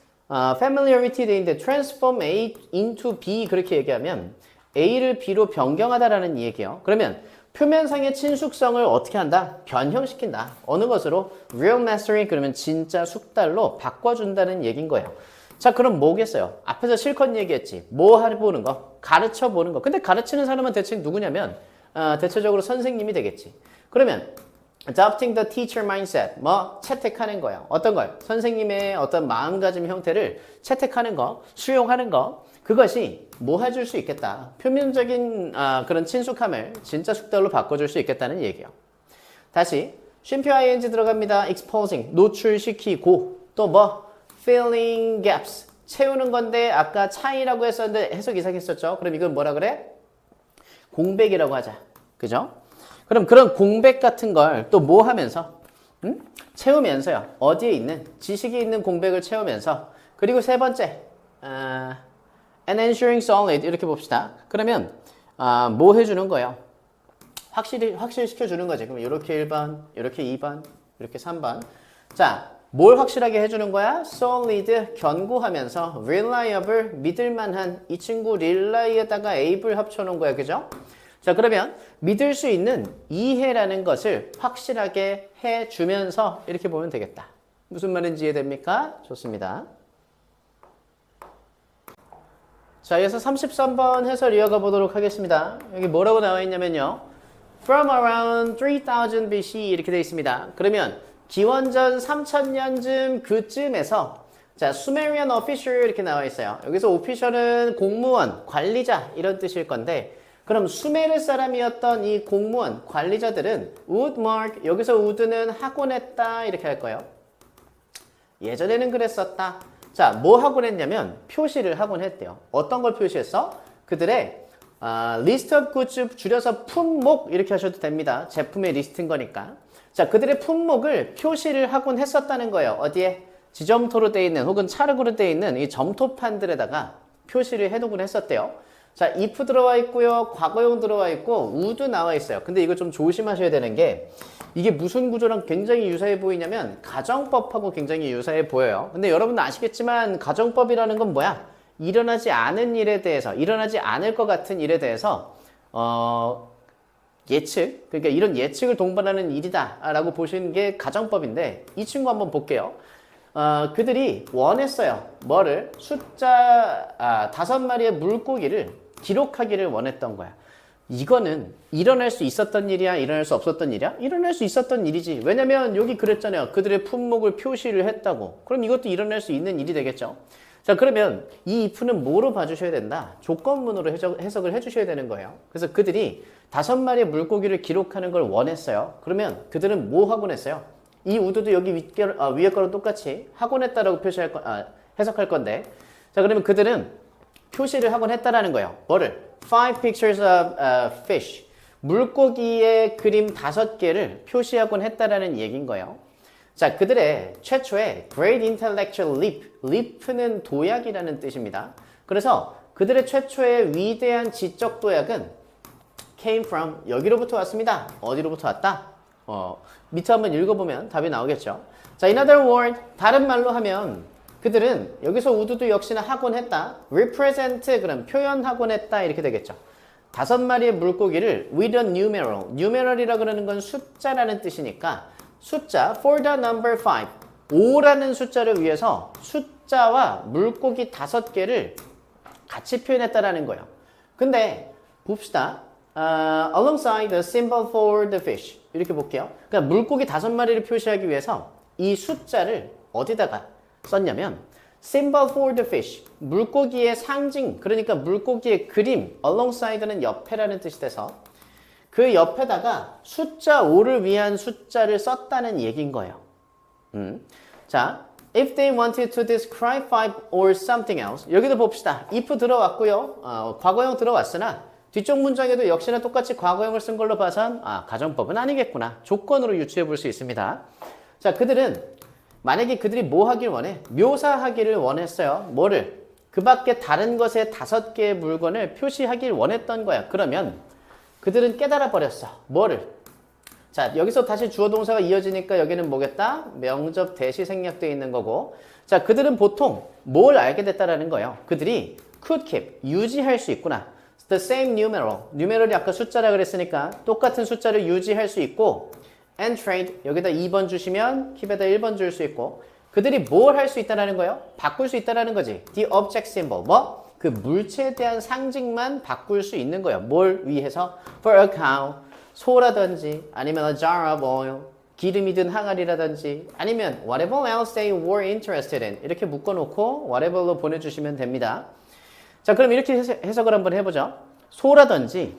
familiarity 되는데 transform A into B 그렇게 얘기하면 A를 B로 변경하다라는 얘기예요. 그러면 표면상의 친숙성을 어떻게 한다? 변형시킨다. 어느 것으로? real mastery, 그러면 진짜 숙달로 바꿔준다는 얘기인 거예요. 자, 그럼 뭐겠어요? 앞에서 실컷 얘기했지. 뭐 해보는 거? 가르쳐 보는 거. 근데 가르치는 사람은 대체 누구냐면 대체적으로 선생님이 되겠지. 그러면 adopting the teacher mindset, 채택하는 거예요. 어떤 걸? 선생님의 어떤 마음가짐 형태를 채택하는 거, 수용하는 거. 그것이 뭐 해줄 수 있겠다. 표면적인 그런 친숙함을 진짜 숙달로 바꿔줄 수 있겠다는 얘기예요. 다시 쉼표 ing 들어갑니다. exposing 노출시키고 또 뭐 filling gaps 채우는 건데 아까 차이라고 했었는데 해석 이상했었죠. 그럼 이건 뭐라 그래? 공백이라고 하자. 그죠? 그럼 그런 공백 같은 걸 또 뭐 하면서 채우면서요. 어디에 있는 지식이 있는 공백을 채우면서 그리고 세 번째 and ensuring solid 이렇게 봅시다. 그러면 뭐 해주는 거예요? 확실시켜 주는 거지. 그럼 이렇게 1번, 이렇게 2번, 이렇게 3번. 자, 뭘 확실하게 해주는 거야? solid, 견고하면서 reliable, 믿을만한. 이 친구 really에다가 able 합쳐놓은 거야. 그죠? 자, 그러면 믿을 수 있는 이해라는 것을 확실하게 해주면서 이렇게 보면 되겠다. 무슨 말인지 이해됩니까? 좋습니다. 자, 이어서 33번 해설 이어가 보도록 하겠습니다. 여기 뭐라고 나와 있냐면요. From around 3000 BC 이렇게 되어 있습니다. 그러면 기원전 3000년쯤 그쯤에서 자, Sumerian official 이렇게 나와 있어요. 여기서 official은 공무원, 관리자 이런 뜻일 건데 그럼 수메르 사람이었던 이 공무원, 관리자들은 would mark, 여기서 would는 하곤 했다 이렇게 할 거예요. 예전에는 그랬었다. 자, 뭐 하곤 했냐면 표시를 하곤 했대요. 어떤 걸 표시했어? 그들의 list of goods 줄여서 품목 이렇게 하셔도 됩니다. 제품의 리스트인 거니까. 자, 그들의 품목을 표시를 하곤 했었다는 거예요. 어디에? 지점토로 되어 있는 혹은 찰흙으로 되어 있는 이 점토판들에다가 표시를 해두곤 했었대요. 자, if 들어와 있고요. 과거형 들어와 있고 would 나와 있어요. 근데 이거 좀 조심하셔야 되는 게 이게 무슨 구조랑 굉장히 유사해 보이냐면 가정법하고 굉장히 유사해 보여요. 근데 여러분 아시겠지만 가정법이라는 건 뭐야? 일어나지 않은 일에 대해서, 일어나지 않을 것 같은 일에 대해서 예측, 그러니까 이런 예측을 동반하는 일이다 라고 보시는 게 가정법인데 이 친구 한번 볼게요. 그들이 원했어요. 뭐를? 숫자 5마리의 물고기를 기록하기를 원했던 거야. 이거는 일어날 수 있었던 일이야? 일어날 수 없었던 일이야? 일어날 수 있었던 일이지. 왜냐면 여기 그랬잖아요. 그들의 품목을 표시를 했다고. 그럼 이것도 일어날 수 있는 일이 되겠죠. 자, 그러면 이 if는 뭐로 봐주셔야 된다? 조건문으로 해석을 해주셔야 되는 거예요. 그래서 그들이 5마리의 물고기를 기록하는 걸 원했어요. 그러면 그들은 뭐 하곤 했어요? 이 would도 여기 위에 거랑 똑같이 하곤 했다라고 해석할 건데 자, 그러면 그들은 표시를 하곤 했다라는 거예요. 뭐를? 5 pictures of fish. 물고기의 그림 5개를 표시하곤 했다라는 얘기인 거예요. 자, 그들의 최초의 Great Intellectual Leap. Leap는 도약이라는 뜻입니다. 그래서 그들의 최초의 위대한 지적 도약은 came from 여기로부터 왔습니다. 어디로부터 왔다? 밑에 한번 읽어보면 답이 나오겠죠. 자, in other words, 다른 말로 하면 그들은 여기서 would도 역시나 하곤 했다. represent, 그럼 표현하곤 했다. 이렇게 되겠죠. 5마리의 물고기를 with a numeral. numeral이라 그러는 건 숫자라는 뜻이니까 숫자 for the number 5. 5라는 숫자를 위해서 숫자와 물고기 5개를 같이 표현했다라는 거예요. 근데 봅시다. alongside the symbol for the fish. 이렇게 볼게요. 그러니까 물고기 5마리를 표시하기 위해서 이 숫자를 어디다가 썼냐면 symbol for the fish. 물고기의 상징, 그러니까 물고기의 그림, alongside는 옆에라는 뜻이 돼서 그 옆에다가 숫자 5를 위한 숫자를 썼다는 얘기인 거예요. 자, if they wanted to describe 5 or something else. 여기도 봅시다. if 들어왔고요. 과거형 들어왔으나 뒤쪽 문장에도 역시나 똑같이 과거형을 쓴 걸로 봐선 가정법은 아니겠구나. 조건으로 유추해 볼 수 있습니다. 자, 그들은 만약에 그들이 뭐 하길 원해? 묘사하기를 원했어요. 뭐를? 그 밖에 다른 것에 5개의 물건을 표시하길 원했던 거야. 그러면 그들은 깨달아 버렸어. 뭐를? 자, 여기서 다시 주어 동사가 이어지니까 여기는 뭐겠다? 명접 대시 생략되어 있는 거고. 자, 그들은 보통 뭘 알게 됐다라는 거예요. 그들이 could keep, 유지할 수 있구나. The same numeral. numeral이 아까 숫자라 그랬으니까 똑같은 숫자를 유지할 수 있고 and trade. 여기다 2번 주시면 keep에다 1번 줄 수 있고 그들이 뭘 할 수 있다라는 거예요? 바꿀 수 있다라는 거지. The object symbol. 뭐? 그 물체에 대한 상징만 바꿀 수 있는 거예요. 뭘 위해서? For a cow. 소라든지 아니면 a jar of oil. 기름이든 항아리라든지 아니면 whatever else they were interested in. 이렇게 묶어놓고 whatever로 보내주시면 됩니다. 자, 그럼 이렇게 해석을 한번 해보죠. 소라든지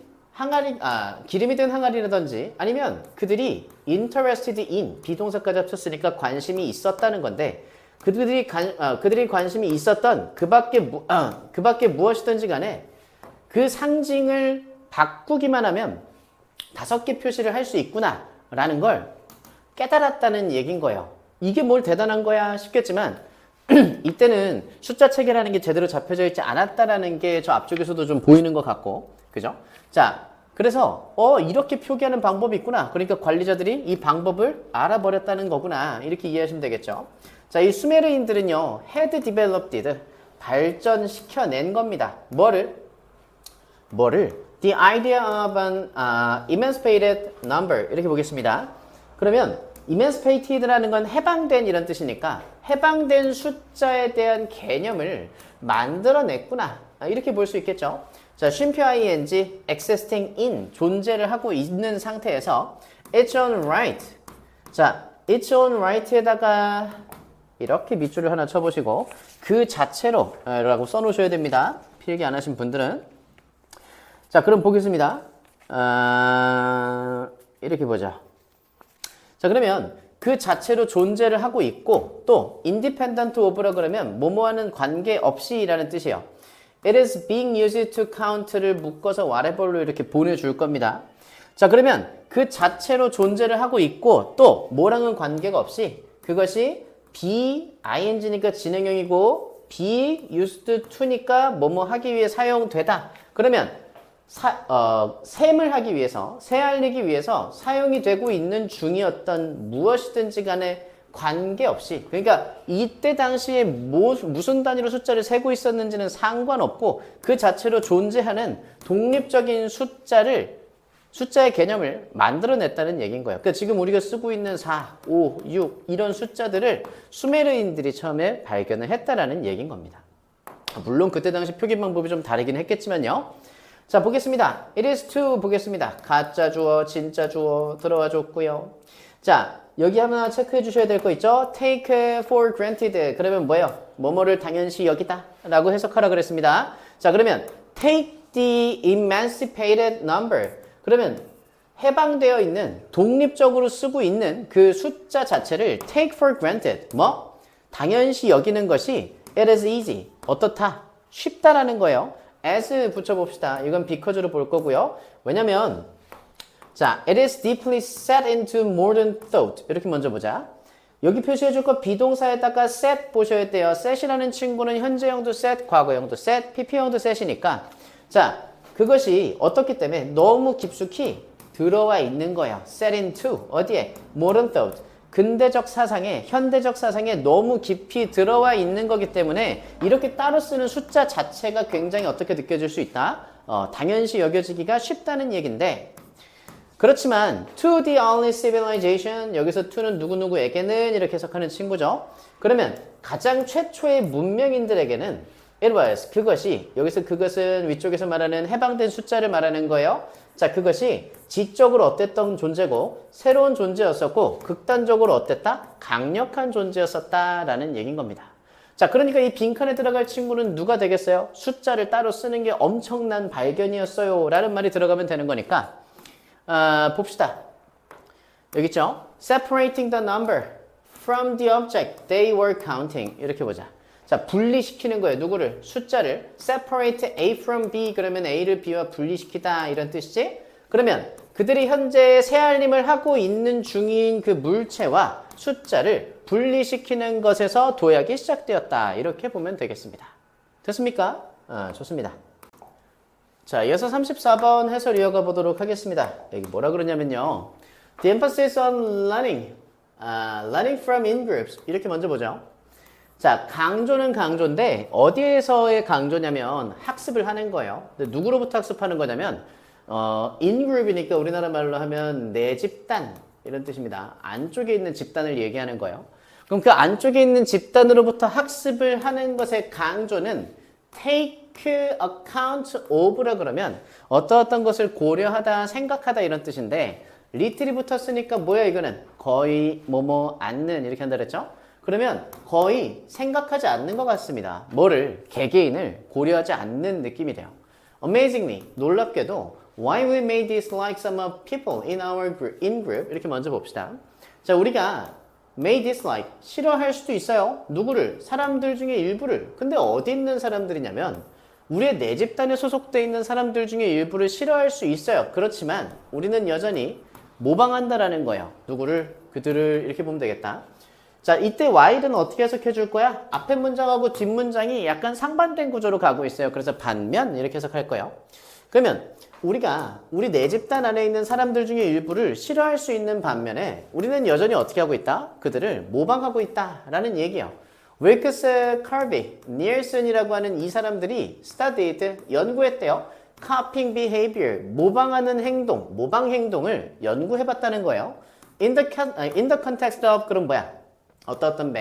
기름이 든 항아리라든지 아니면 그들이 interested in 비동사까지 합쳤으니까 관심이 있었다는 건데 그들이 관심이 있었던 그 밖에 무엇이든지 간에 그 상징을 바꾸기만 하면 5개 표시를 할 수 있구나 라는 걸 깨달았다는 얘기인 거예요. 이게 뭘 대단한 거야 싶겠지만 이때는 숫자 체계라는 게 제대로 잡혀져 있지 않았다라는 게 저 앞쪽에서도 좀 보이는 것 같고, 그죠? 자, 그래서 이렇게 표기하는 방법이 있구나. 그러니까 관리자들이 이 방법을 알아버렸다는 거구나. 이렇게 이해하시면 되겠죠. 자, 이 수메르인들은요, had developed, 발전시켜낸 겁니다. 뭐를? The idea of an emancipated number. 이렇게 보겠습니다. 그러면 emancipated라는 건 해방된 이런 뜻이니까 해방된 숫자에 대한 개념을 만들어냈구나. 이렇게 볼 수 있겠죠. 자, 쉼표 ing, existing in, 존재를 하고 있는 상태에서 its own right. 자, its own right에다가 이렇게 밑줄을 하나 쳐보시고 그 자체로 라고 써놓으셔야 됩니다. 필기 안 하신 분들은. 자, 그럼 보겠습니다. 이렇게 보자. 자, 그러면 그 자체로 존재를 하고 있고 또 independent of라 그러면 뭐뭐하는 관계없이 라는 뜻이에요. It is being used to count를 묶어서 whatever로 이렇게 보내줄 겁니다. 자, 그러면 그 자체로 존재를 하고 있고 또 뭐랑은 관계가 없이 그것이 be, ing니까 진행형이고 be used to니까 뭐뭐 하기 위해 사용되다. 그러면 셈을 하기 위해서, 새알리기 위해서 사용이 되고 있는 중이었던 무엇이든지 간에 관계없이, 그러니까 이때 당시에 무슨 단위로 숫자를 세고 있었는지는 상관없고 그 자체로 존재하는 독립적인 숫자의 개념을 만들어냈다는 얘기인 거예요. 그러니까 지금 우리가 쓰고 있는 4, 5, 6 이런 숫자들을 수메르인들이 처음에 발견을 했다라는 얘기인 겁니다. 물론 그때 당시 표기 방법이 좀 다르긴 했겠지만요. 자, 보겠습니다. It is to 보겠습니다. 가짜 주어, 진짜 주어 들어와 줬고요. 자, 여기 하나 체크해 주셔야 될 거 있죠? Take for granted. 그러면 뭐예요? 뭐뭐를 당연시 여기다 라고 해석하라 그랬습니다. 자, 그러면 take the emancipated number. 그러면 해방되어 있는, 독립적으로 쓰고 있는 그 숫자 자체를 take for granted. 뭐? 당연시 여기는 것이 it is easy. 어떻다? 쉽다라는 거예요. as 붙여봅시다. 이건 because로 볼 거고요. 왜냐면 자, it is deeply set into modern thought. 이렇게 먼저 보자. 여기 표시해줄 거 비동사에다가 set 보셔야 돼요. set이라는 친구는 현재형도 set, 과거형도 set, pp형도 set이니까 자, 그것이 어떻기 때문에 너무 깊숙이 들어와 있는 거예요. set into 어디에? modern thought. 근대적 사상에, 현대적 사상에 너무 깊이 들어와 있는 거기 때문에 이렇게 따로 쓰는 숫자 자체가 굉장히 어떻게 느껴질 수 있다? 당연시 여겨지기가 쉽다는 얘기인데 그렇지만 to the only civilization 여기서 to는 누구누구에게는 이렇게 해석하는 친구죠. 그러면 가장 최초의 문명인들에게는 it was 그것이 여기서 그것은 위쪽에서 말하는 해방된 숫자를 말하는 거예요. 자, 그것이 지적으로 어땠던 존재고 새로운 존재였었고 극단적으로 어땠다? 강력한 존재였었다라는 얘기인 겁니다. 자, 그러니까 이 빈칸에 들어갈 친구는 누가 되겠어요? 숫자를 따로 쓰는 게 엄청난 발견이었어요 라는 말이 들어가면 되는 거니까 봅시다. 여기 있죠? Separating the number from the object they were counting. 이렇게 보자. 자, 분리시키는 거예요. 누구를? 숫자를. Separate A from B. 그러면 A를 B와 분리시키다. 이런 뜻이지? 그러면 그들이 현재 새알림을 하고 있는 중인 그 물체와 숫자를 분리시키는 것에서 도약이 시작되었다. 이렇게 보면 되겠습니다. 됐습니까? 좋습니다. 자, 이어서 34번 해설 이어가 보도록 하겠습니다. 여기 뭐라 그러냐면요. The emphasis on learning. learning from in-groups. 이렇게 먼저 보죠. 자, 강조는 강조인데 어디에서의 강조냐면 학습을 하는 거예요. 근데 누구로부터 학습하는 거냐면 in-group이니까 우리나라 말로 하면 내 집단 이런 뜻입니다. 안쪽에 있는 집단을 얘기하는 거예요. 그럼 그 안쪽에 있는 집단으로부터 학습을 하는 것의 강조는 take account of라 그러면 어떤 것을 고려하다, 생각하다 이런 뜻인데 little이 붙었으니까 뭐야 이거는? 거의 뭐뭐 않는 이렇게 한다 그랬죠? 그러면 거의 생각하지 않는 것 같습니다. 뭐를? 개개인을 고려하지 않는 느낌이 돼요. Amazingly, 놀랍게도 Why we may dislike some of people in our group, in group 이렇게 먼저 봅시다. 자, 우리가 may dislike 싫어할 수도 있어요. 누구를? 사람들 중에 일부를. 근데 어디 있는 사람들이냐면 우리의 내 집단에 소속돼 있는 사람들 중에 일부를 싫어할 수 있어요. 그렇지만 우리는 여전히 모방한다라는 거예요. 누구를? 그들을 이렇게 보면 되겠다. 자, 이때 while은 어떻게 해석해 줄 거야? 앞에 문장하고 뒷 문장이 약간 상반된 구조로 가고 있어요. 그래서 반면 이렇게 해석할 거예요. 그러면 우리가 우리 내 집단 안에 있는 사람들 중에 일부를 싫어할 수 있는 반면에 우리는 여전히 어떻게 하고 있다? 그들을 모방하고 있다라는 얘기예요. 윌크스, 카비, 니엘슨이라고 하는 이 사람들이 studied, 연구했대요. copying behavior, 모방하는 행동, 모방 행동을 연구해봤다는 거예요. in the context of, 그럼 뭐야? 어떤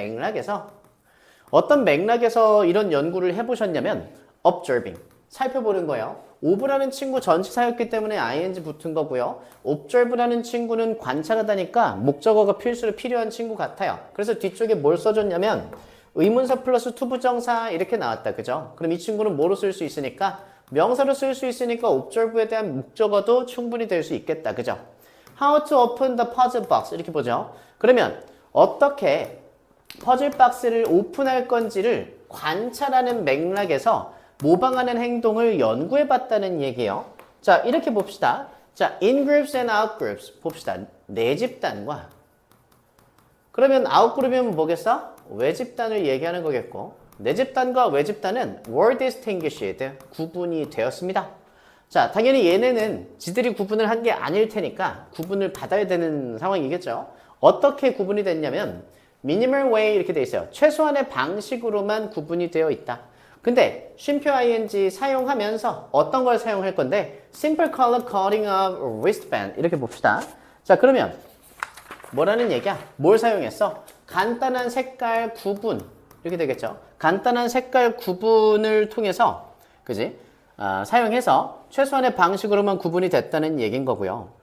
맥락에서 이런 연구를 해보셨냐면 observing, 살펴보는 거예요. of라는 친구 전치사였기 때문에 ing 붙은 거고요. observe라는 친구는 관찰하다니까 목적어가 필수로 필요한 친구 같아요. 그래서 뒤쪽에 뭘 써줬냐면 의문사 플러스 투부정사 이렇게 나왔다. 그죠? 그럼 이 친구는 뭐로 쓸 수 있으니까? 명사로 쓸 수 있으니까 observe에 대한 목적어도 충분히 될 수 있겠다. 그죠? How to open the puzzle box 이렇게 보죠. 그러면 어떻게 퍼즐 박스를 오픈할 건지를 관찰하는 맥락에서 모방하는 행동을 연구해 봤다는 얘기예요. 자, 이렇게 봅시다. 자, in groups and out groups 봅시다. 내 집단과 그러면 out 그룹이면 뭐겠어? 외 집단을 얘기하는 거겠고 내 집단과 외 집단은 were distinguished 구분이 되었습니다. 자, 당연히 얘네는 지들이 구분을 한 게 아닐 테니까 구분을 받아야 되는 상황이겠죠. 어떻게 구분이 됐냐면 minimal way 이렇게 돼 있어요. 최소한의 방식으로만 구분이 되어 있다. 근데 쉼표 ing 사용하면서 어떤 걸 사용할 건데 simple color coding of wristband 이렇게 봅시다. 자, 그러면 뭐라는 얘기야? 뭘 사용했어? 간단한 색깔 구분 이렇게 되겠죠. 간단한 색깔 구분을 통해서 그지? 사용해서 최소한의 방식으로만 구분이 됐다는 얘기인 거고요.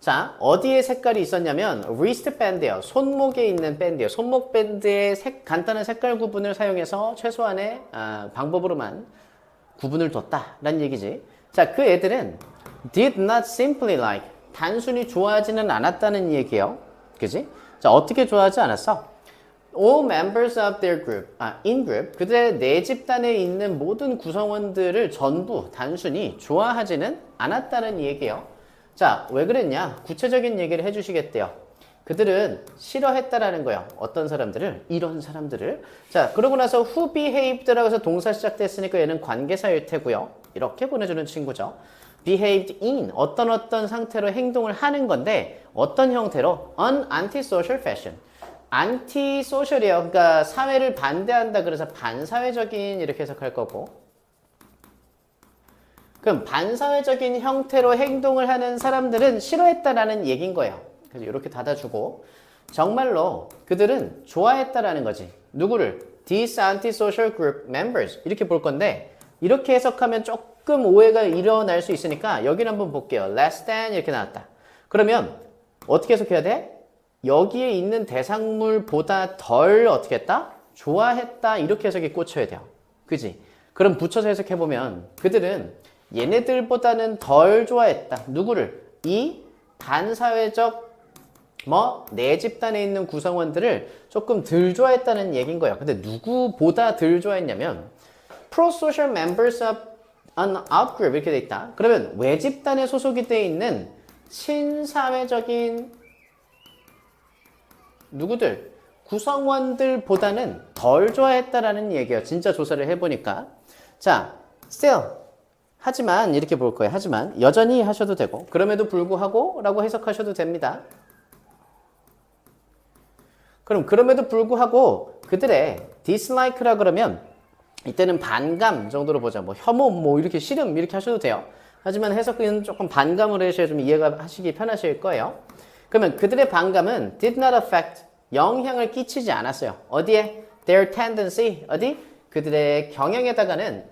자, 어디에 색깔이 있었냐면 wristband예요. 손목에 있는 밴드예요. 손목 밴드의 간단한 색깔 구분을 사용해서 최소한의 방법으로만 구분을 뒀다라는 얘기지. 자, 그 애들은 did not simply like 단순히 좋아하지는 않았다는 얘기예요. 그지? 자, 어떻게 좋아하지 않았어? All members of their group, in group, 그들의 내 집단에 있는 모든 구성원들을 전부 단순히 좋아하지는 않았다는 얘기예요. 자, 왜 그랬냐? 구체적인 얘기를 해주시겠대요. 그들은 싫어했다라는 거예요. 어떤 사람들을? 이런 사람들을. 자, 그러고 나서 who behaved라고 해서 동사 시작됐으니까 얘는 관계사일 테고요. 이렇게 보내주는 친구죠. behaved in, 어떤 상태로 행동을 하는 건데 어떤 형태로? an antisocial fashion. 안티소셜이에요. 그러니까 사회를 반대한다. 그래서 반사회적인 이렇게 해석할 거고. 그럼 반사회적인 형태로 행동을 하는 사람들은 싫어했다라는 얘기인 거예요. 그래서 이렇게 닫아주고 정말로 그들은 좋아했다라는 거지. 누구를? These antisocial group members 이렇게 볼 건데 이렇게 해석하면 조금 오해가 일어날 수 있으니까 여기를 한번 볼게요. less than 이렇게 나왔다. 그러면 어떻게 해석해야 돼? 여기에 있는 대상물보다 덜 어떻게 했다? 좋아했다 이렇게 해석이 꽂혀야 돼요. 그지? 그럼 붙여서 해석해보면 그들은 얘네들보다는 덜 좋아했다. 누구를? 이 반사회적 내 집단에 있는 구성원들을 조금 덜 좋아했다는 얘기인 거예요. 근데 누구보다 덜 좋아했냐면 pro-social members of an out-group 이렇게 돼 있다. 그러면 외 집단에 소속이 돼 있는 친사회적인 누구들? 구성원들보다는 덜 좋아했다라는 얘기예요. 진짜 조사를 해보니까. 자, still. 하지만 이렇게 볼 거예요. 하지만 여전히 하셔도 되고 그럼에도 불구하고 라고 해석하셔도 됩니다. 그럼 그럼에도 불구하고 그들의 dislike라 그러면 이때는 반감 정도로 보자. 혐오, 이렇게 싫음 이렇게 하셔도 돼요. 하지만 해석은 조금 반감으로 해셔야 좀 이해가 하시기 편하실 거예요. 그러면 그들의 반감은 did not affect, 영향을 끼치지 않았어요. 어디에? Their tendency, 어디? 그들의 경향에다가는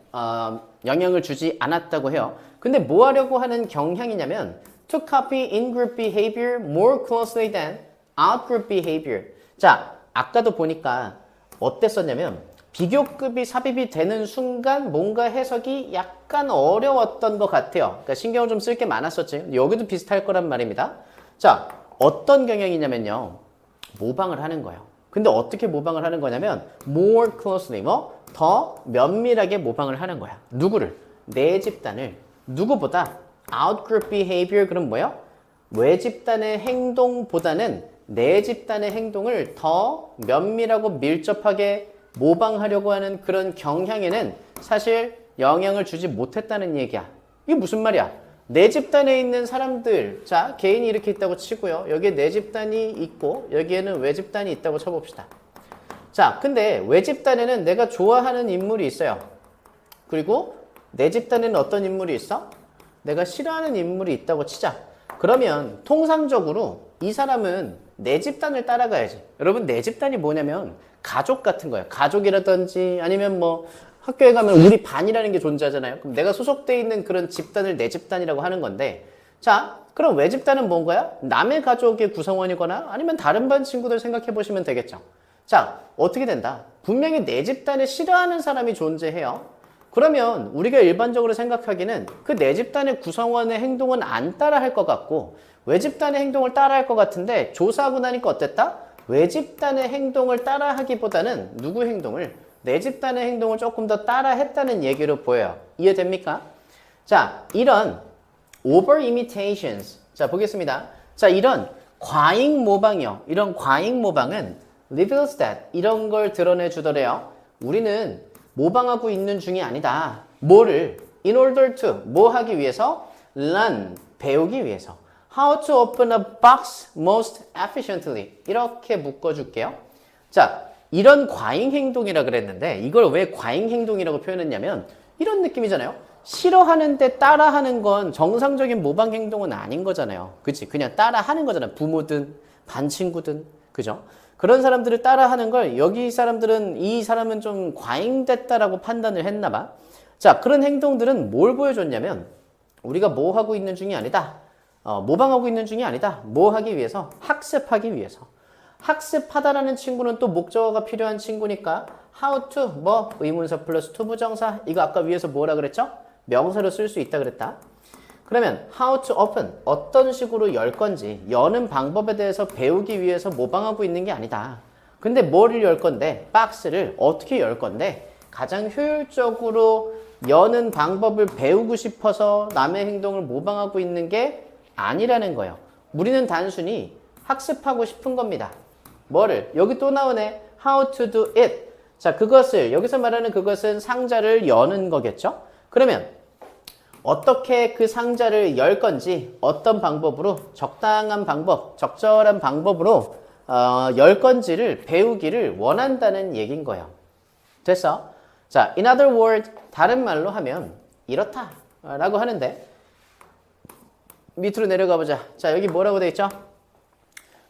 영향을 주지 않았다고 해요. 근데 뭐 하려고 하는 경향이냐면 to copy in-group behavior more closely than out-group behavior. 자, 아까도 보니까 어땠었냐면 비교급이 삽입이 되는 순간 뭔가 해석이 약간 어려웠던 것 같아요. 그러니까 신경을 좀 쓸 게 많았었지. 여기도 비슷할 거란 말입니다. 자, 어떤 경향이냐면요. 모방을 하는 거예요. 근데 어떻게 모방을 하는 거냐면 more closely, 더 면밀하게 모방을 하는 거야. 누구를? 내 집단을 누구보다 outgroup behavior, 그럼 뭐예요? 외 집단의 행동보다는 내 집단의 행동을 더 면밀하고 밀접하게 모방하려고 하는 그런 경향에는 사실 영향을 주지 못했다는 얘기야. 이게 무슨 말이야? 내 집단에 있는 사람들, 자, 개인이 이렇게 있다고 치고요. 여기에 내 집단이 있고 여기에는 외 집단이 있다고 쳐봅시다. 자, 근데 외 집단에는 내가 좋아하는 인물이 있어요. 그리고 내 집단에는 어떤 인물이 있어? 내가 싫어하는 인물이 있다고 치자. 그러면 통상적으로 이 사람은 내 집단을 따라가야지. 여러분, 내 집단이 뭐냐면 가족 같은 거예요. 가족이라든지 아니면 뭐 학교에 가면 우리 반이라는 게 존재하잖아요. 그럼 내가 소속돼 있는 그런 집단을 내 집단이라고 하는 건데, 자, 그럼 외 집단은 뭔 거야? 남의 가족의 구성원이거나 아니면 다른 반 친구들 생각해 보시면 되겠죠. 자, 어떻게 된다? 분명히 내 집단에 싫어하는 사람이 존재해요. 그러면 우리가 일반적으로 생각하기는 그 내 집단의 구성원의 행동은 안 따라 할 것 같고 외 집단의 행동을 따라 할 것 같은데, 조사하고 나니까 어땠다? 외 집단의 행동을 따라 하기보다는 누구 행동을? 내 집단의 행동을 조금 더 따라 했다는 얘기로 보여요. 이해됩니까? 자, 이런 over imitations. 자, 보겠습니다. 자, 이런 과잉 모방이요. 이런 과잉 모방은 reveals that, 이런 걸 드러내 주더래요. 우리는 모방하고 있는 중이 아니다. 뭐를? in order to, 뭐 하기 위해서? learn, 배우기 위해서. how to open a box most efficiently. 이렇게 묶어줄게요. 자, 이런 과잉 행동이라 그랬는데 이걸 왜 과잉 행동이라고 표현했냐면 이런 느낌이잖아요. 싫어하는데 따라하는 건 정상적인 모방 행동은 아닌 거잖아요. 그치? 그냥 따라하는 거잖아요. 부모든 반 친구든. 그죠? 그런 사람들을 따라하는 걸 여기 사람들은 이 사람은 좀 과잉됐다라고 판단을 했나 봐. 자, 그런 행동들은 뭘 보여줬냐면 우리가 뭐 하고 있는 중이 아니다. 모방하고 있는 중이 아니다. 뭐 하기 위해서? 학습하기 위해서. 학습하다라는 친구는 또 목적어가 필요한 친구니까 how to, 뭐 의문사 플러스 to 부정사. 이거 아까 위에서 뭐라 그랬죠? 명사로 쓸 수 있다 그랬다. 그러면 how to open, 어떤 식으로 열 건지, 여는 방법에 대해서 배우기 위해서 모방하고 있는 게 아니다. 근데 뭐를 열 건데? 박스를 어떻게 열 건데? 가장 효율적으로 여는 방법을 배우고 싶어서 남의 행동을 모방하고 있는 게 아니라는 거예요. 우리는 단순히 학습하고 싶은 겁니다. 뭐를? 여기 또 나오네. How to do it. 자, 그것을, 여기서 말하는 그것은 상자를 여는 거겠죠? 그러면 어떻게 그 상자를 열 건지, 어떤 방법으로, 적당한 방법, 적절한 방법으로 열 건지를 배우기를 원한다는 얘기인 거예요. 됐어? 자, in other words, 다른 말로 하면 이렇다 라고 하는데, 밑으로 내려가 보자. 자, 여기 뭐라고 돼 있죠?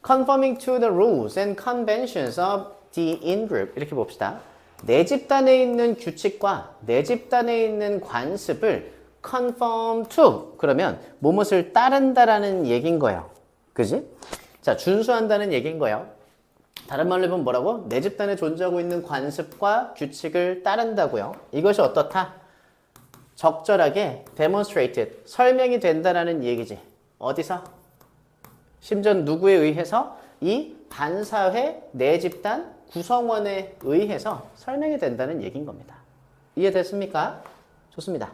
Conforming to the rules and conventions of the in-group. 이렇게 봅시다. 내 집단에 있는 규칙과 내 집단에 있는 관습을 conform to, 그러면 무엇을 따른다라는 얘기인 거예요. 그지? 자, 준수한다는 얘기인 거예요. 다른 말로 해보면 뭐라고? 내 집단에 존재하고 있는 관습과 규칙을 따른다고요. 이것이 어떻다? 적절하게 demonstrated, 설명이 된다라는 얘기지. 어디서? 심지어 누구에 의해서? 이 반사회, 내 집단, 구성원에 의해서 설명이 된다는 얘기인 겁니다. 이해됐습니까? 좋습니다.